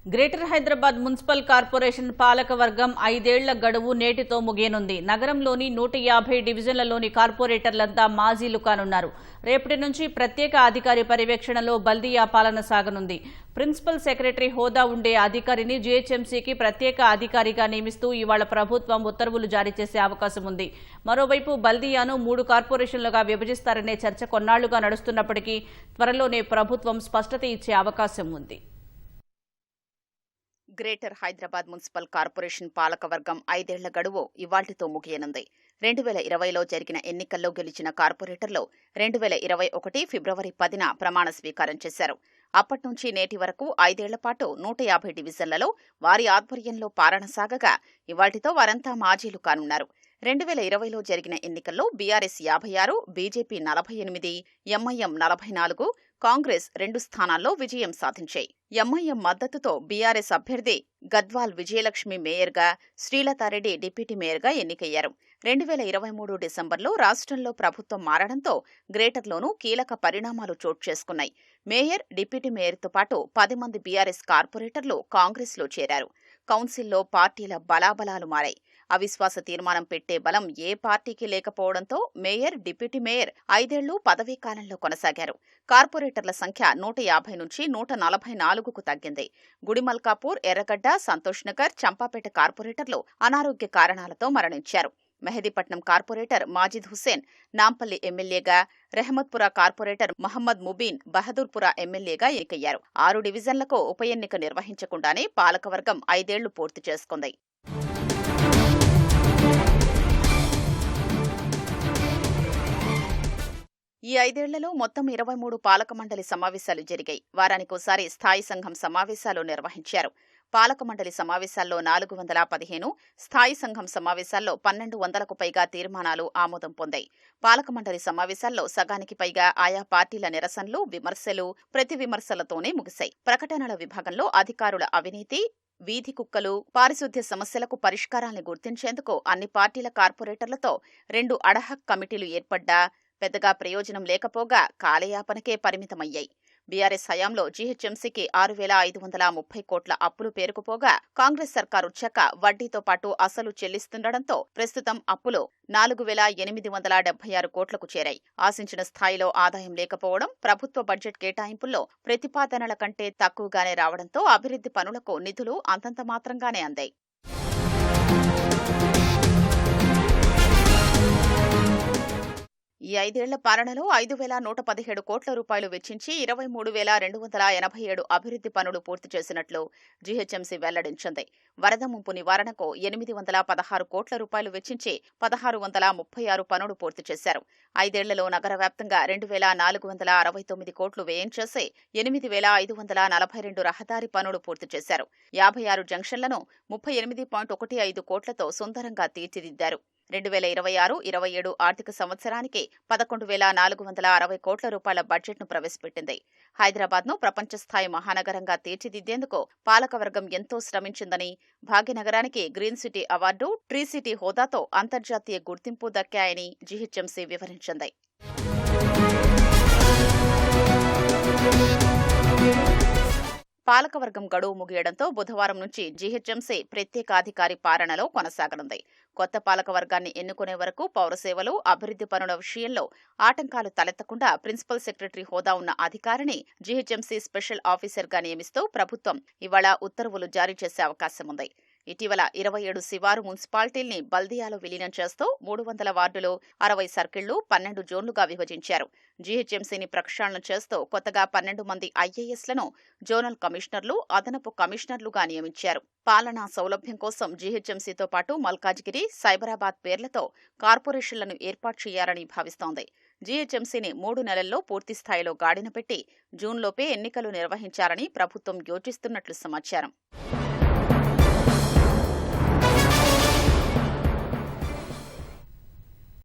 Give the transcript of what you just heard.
Greater Hyderabad municipal corporation పాలకవర్గం 5 ఏళ్ల గడువు నేటితో ముగియనుంది. నగరంలోని 150 డివిజన్లలోని కార్పొరేటర్లంతా మాజీలు కానున్నారు. రేపటి నుంచి ప్రత్యేక అధికారి పర్యవేక్షణలో బల్దియా పాలన సాగనుంది. ప్రిన్సిపల్ సెక్రటరీ హోదా ఉండే అధికారిని జీహెచ్ఎంసీకి ప్రత్యేక అధికారిగా నియమిస్తూ ఇవాళ ప్రభుత్వం ఉత్తర్వులు జారీ చేసే అవకాశం ఉంది. మరోవైపు బల్దియాను 3 కార్పొరేషన్లుగా విభజిస్తారనే చర్చ కొన్నాళ్లుగా నడుస్తున్నప్పటికీ త్వరలోనే ప్రభుత్వం స్పష్టత ఇచ్చే అవకాశం ఉంది. గ్రేటర్ హైదరాబాద్ మున్సిపల్ కార్పొరేషన్ పాలకవర్గం 5 ఏళ్ల గడువు ఇవాళ్టితో ముగియనుంది. 2020లో జరిగిన ఎన్నికల్లో గెలిచిన కార్పొరేటర్లు 2021 ఫిబ్రవరి 10న ప్రమాణ స్వీకారం చేశారు. అప్పట్నుంచి నేటి వరకు 5 ఏళ్ల పాటు 150 డివిజన్లలో వారి ఆధ్వర్యంలో పాలన సాగగా ఇవాళ్టితో వారంతా మాజీలు కానున్నారు. 2020లో జరిగిన ఎన్నికల్లో బీఆర్ఎస్ 56, బీజేపీ 48, ఎంఐఎం 44, కాంగ్రెస్ 2 స్థానాల్లో విజయం సాధించాయి. ఎంఐఎం మద్దతుతో బీఆర్ఎస్ అభ్యర్థి గద్వాల్ విజయలక్ష్మి మేయర్గా, శ్రీలతారెడ్డి డిప్యూటీ మేయర్గా ఎన్నికయ్యారు. 2023 డిసెంబర్లో రాష్ట్రంలో ప్రభుత్వం మారడంతో గ్రేటర్లోనూ కీలక పరిణామాలు చోటు చేసుకున్నాయి. మేయర్, డిప్యూటీ మేయర్తో పాటు 10 మంది బీఆర్ఎస్ కార్పొరేటర్లు కాంగ్రెస్లో చేరారు. కౌన్సిల్లో పార్టీల బలాబలాలు మారాయి. అవిశ్వాస తీర్మానం పెట్టే బలం ఏ పార్టీకి లేకపోవడంతో మేయర్, డిప్యూటీ మేయర్ 5 ఏళ్లు పదవీ కాలంలో కొనసాగారు. కార్పొరేటర్ల సంఖ్య 150 నుంచి 144కు తగ్గింది. గుడిమల్కాపూర్, ఎర్రగడ్డ, సంతోష్ నగర్, చంపాపేట కార్పొరేటర్లు అనారోగ్య కారణాలతో మరణించారు. మెహదీపట్నం కార్పొరేటర్ మాజిద్ హుస్సేన్ నాంపల్లి ఎమ్మెల్యేగా, రెహమత్పురా కార్పొరేటర్ మహమ్మద్ ముబీన్ బహదూర్పురా ఎమ్మెల్యేగా ఎన్నికయ్యారు. 6 డివిజన్లకు ఉప ఎన్నిక నిర్వహించకుండానే పాలకవర్గం 5 ఏళ్లు పూర్తి చేసుకుంది. ఈ 5 ఏళ్లలో మొత్తం 23 పాలక మండలి సమావేశాలు జరిగాయి. వారానికోసారి స్థాయి సంఘం సమావేశాలు నిర్వహించారు. పాలక మండలి సమావేశాల్లో 415, స్థాయి సంఘం సమావేశాల్లో 1200కు పైగా తీర్మానాలు ఆమోదం పొందాయి. పాలక మండలి సమావేశాల్లో సగానికి పైగా ఆయా పార్టీల నిరసనలు, విమర్శలు, ప్రతి విమర్శలతోనే ముగిశాయి. ప్రకటనల విభాగంలో అధికారుల అవినీతి, వీధి కుక్కలు, పారిశుద్ధ్య సమస్యలకు పరిష్కారాన్ని గుర్తించేందుకు అన్ని పార్టీల కార్పొరేటర్లతో 2 అడహక్ కమిటీలు ఏర్పడ్డా పెద్దగా ప్రయోజనం లేకపోగా కాలయాపనకే పరిమితమయ్యాయి. బీఆర్ఎస్ హయాంలో జీహెచ్ఎంసీకి 6,530 కోట్ల అప్పులు పేరుకుపోగా కాంగ్రెస్ సర్కారు వచ్చాక వడ్డీతో పాటు అసలు చెల్లిస్తుండటంతో ప్రస్తుతం అప్పులు 4,876 కోట్లకు చేరాయి. ఆశించిన స్థాయిలో ఆదాయం లేకపోవడం, ప్రభుత్వ బడ్జెట్ కేటాయింపుల్లో ప్రతిపాదనల కంటే తక్కువగానే రావడంతో అభివృద్ధి పనులకు నిధులు అంతంత మాత్రంగానే అందాయి. ఈ 5 ఏళ్ల పాలనలో 5,117 కోట్ల రూపాయలు వెచ్చించి 23,287 అభివృద్ధి పనులు పూర్తి చేసినట్లు జీహెచ్ఎంసీ వెల్లడించింది. వరద ముంపు నివారణకు 816 కోట్ల రూపాయలు వెచ్చించి 1,636 పనులు పూర్తి చేశారు. 5 ఏళ్లలో నగర వ్యాప్తంగా 2,469 కోట్లు వ్యయం చేసి 8,542 రహదారి పనులు పూర్తి చేశారు. 56 జంక్షన్లను 38.15 కోట్లతో సుందరంగా తీర్చిదిద్దారు. 2026-27 ఆర్థిక సంవత్సరానికి 11,460 కోట్ల రూపాయల బడ్జెట్ను ప్రవేశపెట్టింది. హైదరాబాద్ను ప్రపంచ స్థాయి మహానగరంగా తీర్చిదిద్దేందుకు పాలకవర్గం ఎంతో శ్రమించిందని, భాగ్యనగరానికి green city award, tree city హోదాతో అంతర్జాతీయ గుర్తింపు దక్కాయని జీహెచ్ఎంసీ వివరించింది. పాలకవర్గం గడువు ముగియడంతో బుధవారం నుంచి జీహెచ్ఎంసీ ప్రత్యేకాధికారి పాలనలో కొనసాగనుంది. కొత్త పాలకవర్గాన్ని ఎన్నుకునే వరకు పౌరసేవలు, అభివృద్ధి పనుల విషయంలో ఆటంకాలు తలెత్తకుండా ప్రిన్సిపల్ సెక్రటరీ హోదా ఉన్న అధికారిని జీహెచ్ఎంసీ స్పెషల్ ఆఫీసర్గా నియమిస్తూ ప్రభుత్వం ఇవాళ ఉత్తర్వులు జారీ చేసే అవకాశం ఉంది. ఇటీవల 27 శివారు మున్సిపాలిటీల్ని బల్దియాలో విలీనం చేస్తూ 300 వార్డులు, 60 సర్కిళ్లు, 12 జోన్లుగా విభజించారు. జీహెచ్ఎంసీని ప్రక్షాళన చేస్తూ కొత్తగా 12 మంది ఐఏఎస్లను జోనల్ కమిషనర్లు, అదనపు కమిషనర్లుగా నియమించారు. పాలనా సౌలభ్యం కోసం జీహెచ్ఎంసీతో పాటు మల్కాజ్గిరి, సైబరాబాద్ పేర్లతో కార్పొరేషన్లను ఏర్పాటు చేయాలని భావిస్తోంది. జీహెచ్ఎంసీని 3 నెలల్లో పూర్తిస్థాయిలో గాడిన పెట్టి జూన్లోపే ఎన్నికలు నిర్వహించాలని ప్రభుత్వం యోచిస్తున్నట్లు సమాచారం.